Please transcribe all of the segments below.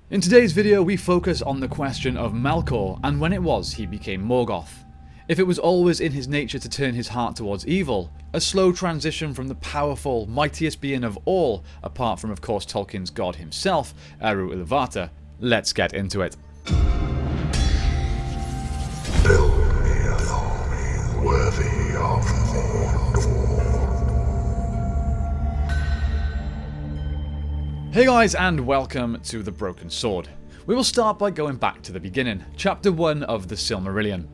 In today's video, we focus on the question of Melkor and when it was he became Morgoth. If it was always in his nature to turn his heart towards evil, a slow transition from the powerful, mightiest being of all, apart from of course Tolkien's god himself, Eru Ilúvatar. Let's get into it. Build me an army worthy of Mordor. Hey guys, and welcome to The Broken Sword. We will start by going back to the beginning, chapter 1 of the Silmarillion.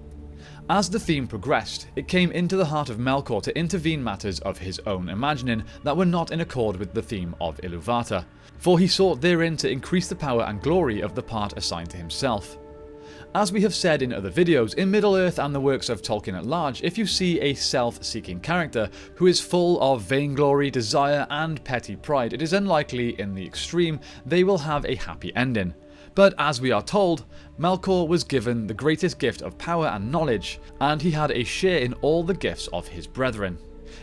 As the theme progressed, it came into the heart of Melkor to intervene matters of his own imagining that were not in accord with the theme of Ilúvatar, for he sought therein to increase the power and glory of the part assigned to himself. As we have said in other videos, in Middle-earth and the works of Tolkien at large, if you see a self-seeking character who is full of vainglory, desire and petty pride, it is unlikely in the extreme they will have a happy ending. But as we are told, Melkor was given the greatest gift of power and knowledge, and he had a share in all the gifts of his brethren.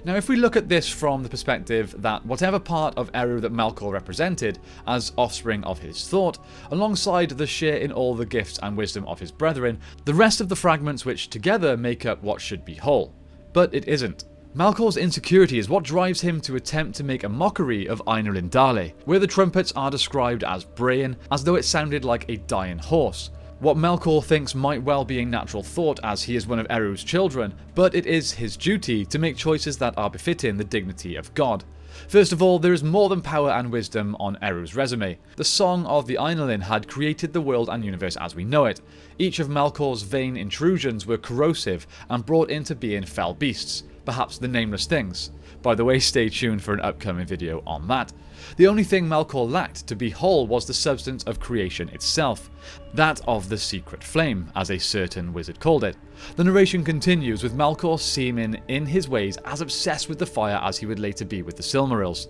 Now if we look at this from the perspective that whatever part of Eru that Melkor represented, as offspring of his thought, alongside the share in all the gifts and wisdom of his brethren, the rest of the fragments which together make up what should be whole. But it isn't. Melkor's insecurity is what drives him to attempt to make a mockery of Ainulin Dale, where the trumpets are described as braying, as though it sounded like a dying horse. What Melkor thinks might well be a natural thought as he is one of Eru's children, but it is his duty to make choices that are befitting the dignity of God. First of all, there is more than power and wisdom on Eru's resume. The Song of the Ainulin had created the world and universe as we know it. Each of Melkor's vain intrusions were corrosive and brought into being fell beasts, perhaps the nameless things. By the way, stay tuned for an upcoming video on that. The only thing Melkor lacked to be whole was the substance of creation itself, that of the secret flame, as a certain wizard called it. The narration continues with Melkor seeming in his ways as obsessed with the fire as he would later be with the Silmarils.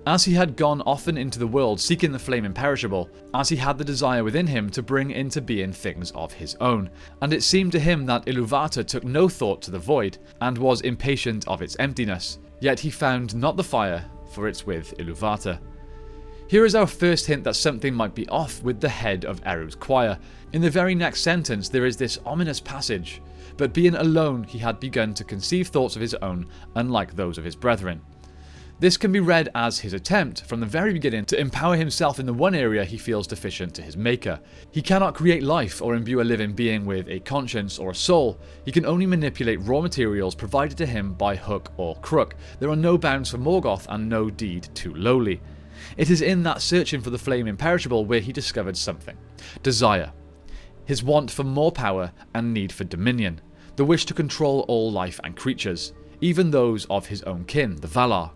As he had gone often into the world seeking the flame imperishable, as he had the desire within him to bring into being things of his own, and it seemed to him that Ilúvatar took no thought to the void, and was impatient of its emptiness, yet he found not the fire, for it's with Ilúvatar. Here is our first hint that something might be off with the head of Eru's choir. In the very next sentence there is this ominous passage, but being alone he had begun to conceive thoughts of his own, unlike those of his brethren. This can be read as his attempt, from the very beginning, to empower himself in the one area he feels deficient to his maker. He cannot create life or imbue a living being with a conscience or a soul. He can only manipulate raw materials provided to him by hook or crook. There are no bounds for Morgoth and no deed too lowly. It is in that searching for the flame imperishable where he discovered something. Desire. His want for more power and need for dominion. The wish to control all life and creatures, even those of his own kin, the Valar.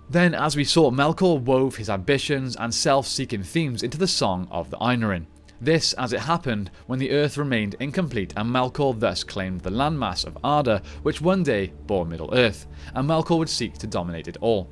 Then, as we saw, Melkor wove his ambitions and self-seeking themes into the Song of the Ainulin. This, as it happened, when the earth remained incomplete and Melkor thus claimed the landmass of Arda, which one day bore Middle-earth, and Melkor would seek to dominate it all.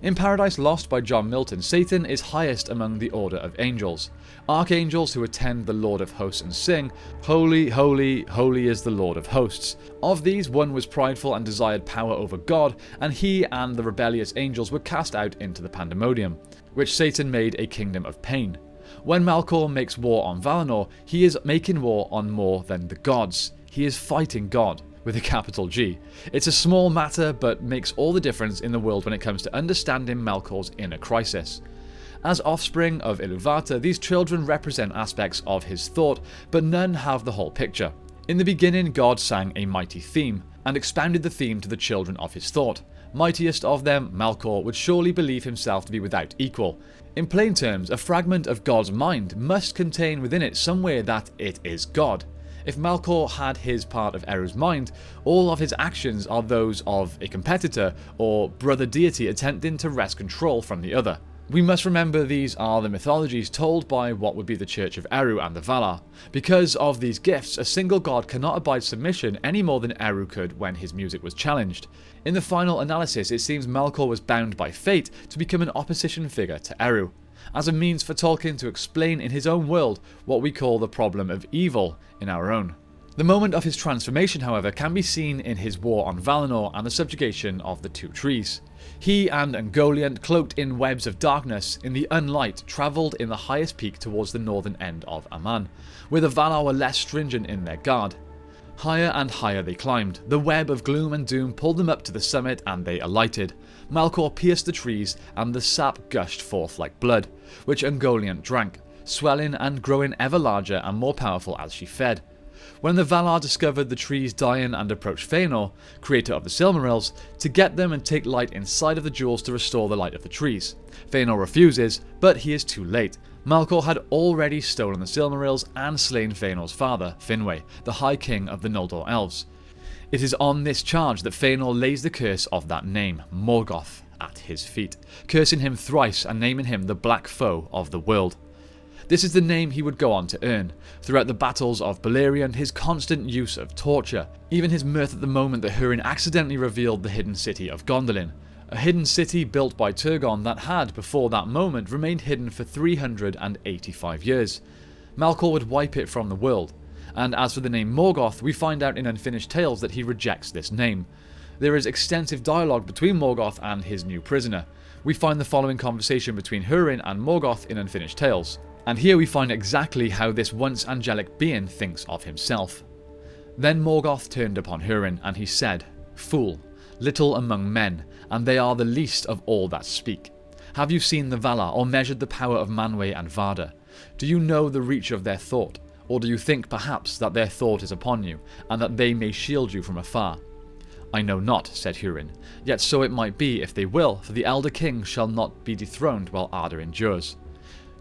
In Paradise Lost by John Milton, Satan is highest among the order of angels. Archangels who attend the Lord of Hosts and sing, "Holy, holy, holy is the Lord of Hosts." Of these, one was prideful and desired power over God, and he and the rebellious angels were cast out into the Pandemonium, which Satan made a kingdom of pain. When Melkor makes war on Valinor, he is making war on more than the gods. He is fighting God, with a capital G. It's a small matter, but makes all the difference in the world when it comes to understanding Melkor's inner crisis. As offspring of Ilúvatar, these children represent aspects of his thought, but none have the whole picture. In the beginning, God sang a mighty theme, and expounded the theme to the children of his thought. Mightiest of them, Melkor, would surely believe himself to be without equal. In plain terms, a fragment of God's mind must contain within it somewhere that it is God. If Melkor had his part of Eru's mind, all of his actions are those of a competitor or brother deity attempting to wrest control from the other. We must remember these are the mythologies told by what would be the Church of Eru and the Valar. Because of these gifts, a single god cannot abide submission any more than Eru could when his music was challenged. In the final analysis, it seems Melkor was bound by fate to become an opposition figure to Eru, as a means for Tolkien to explain in his own world what we call the problem of evil in our own. The moment of his transformation, however, can be seen in his war on Valinor and the subjugation of the two trees. He and Ungoliant, cloaked in webs of darkness in the unlight, travelled in the highest peak towards the northern end of Aman, where the Valar were less stringent in their guard. Higher and higher they climbed. The web of gloom and doom pulled them up to the summit, and they alighted. Melkor pierced the trees, and the sap gushed forth like blood, which Ungoliant drank, swelling and growing ever larger and more powerful as she fed. When the Valar discovered the trees dying and approached Fëanor, creator of the Silmarils, to get them and take light inside of the jewels to restore the light of the trees. Fëanor refuses, but he is too late. Melkor had already stolen the Silmarils and slain Fëanor's father, Finwë, the High King of the Noldor Elves. It is on this charge that Fëanor lays the curse of that name, Morgoth, at his feet, cursing him thrice and naming him the Black Foe of the world. This is the name he would go on to earn. Throughout the battles of Beleriand, his constant use of torture, even his mirth at the moment that Húrin accidentally revealed the hidden city of Gondolin, a hidden city built by Turgon that had, before that moment, remained hidden for 385 years. Melkor would wipe it from the world, and as for the name Morgoth, we find out in Unfinished Tales that he rejects this name. There is extensive dialogue between Morgoth and his new prisoner. We find the following conversation between Húrin and Morgoth in Unfinished Tales. And here we find exactly how this once angelic being thinks of himself. Then Morgoth turned upon Húrin, and he said, "Fool, little among men, and they are the least of all that speak. Have you seen the Valar, or measured the power of Manwë and Vardar? Do you know the reach of their thought? Or do you think, perhaps, that their thought is upon you, and that they may shield you from afar?" "I know not," said Húrin, "yet so it might be if they will, for the elder king shall not be dethroned while Ardor endures."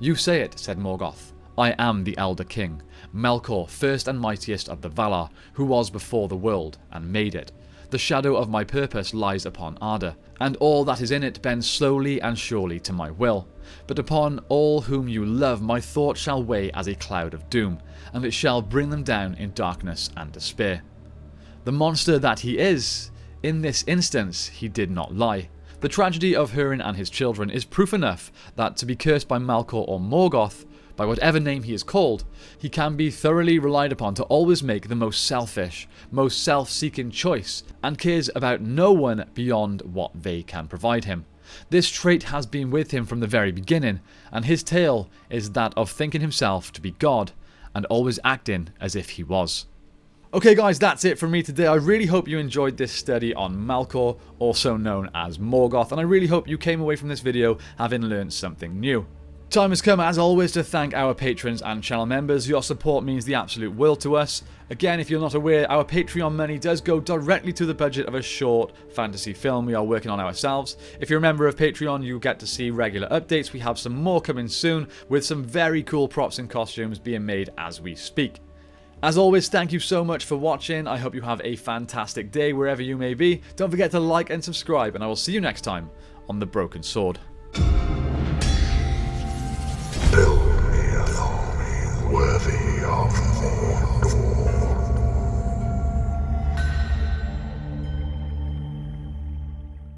"You say it," said Morgoth. "I am the elder king, Melkor, first and mightiest of the Valar, who was before the world, and made it. The shadow of my purpose lies upon Ardor, and all that is in it bends slowly and surely to my will. But upon all whom you love my thought shall weigh as a cloud of doom, and it shall bring them down in darkness and despair." The monster that he is, in this instance, he did not lie. The tragedy of Húrin and his children is proof enough that to be cursed by Melkor or Morgoth, by whatever name he is called, he can be thoroughly relied upon to always make the most selfish, most self-seeking choice, and cares about no one beyond what they can provide him. This trait has been with him from the very beginning, and his tale is that of thinking himself to be God, and always acting as if he was. Okay guys, that's it from me today. I really hope you enjoyed this study on Melkor, also known as Morgoth, and I really hope you came away from this video having learned something new. Time has come, as always, to thank our patrons and channel members. Your support means the absolute world to us. Again, if you're not aware, our Patreon money does go directly to the budget of a short fantasy film we are working on ourselves. If you're a member of Patreon, you get to see regular updates. We have some more coming soon, with some very cool props and costumes being made as we speak. As always, thank you so much for watching. I hope you have a fantastic day wherever you may be. Don't forget to like and subscribe, and I will see you next time on The Broken Sword.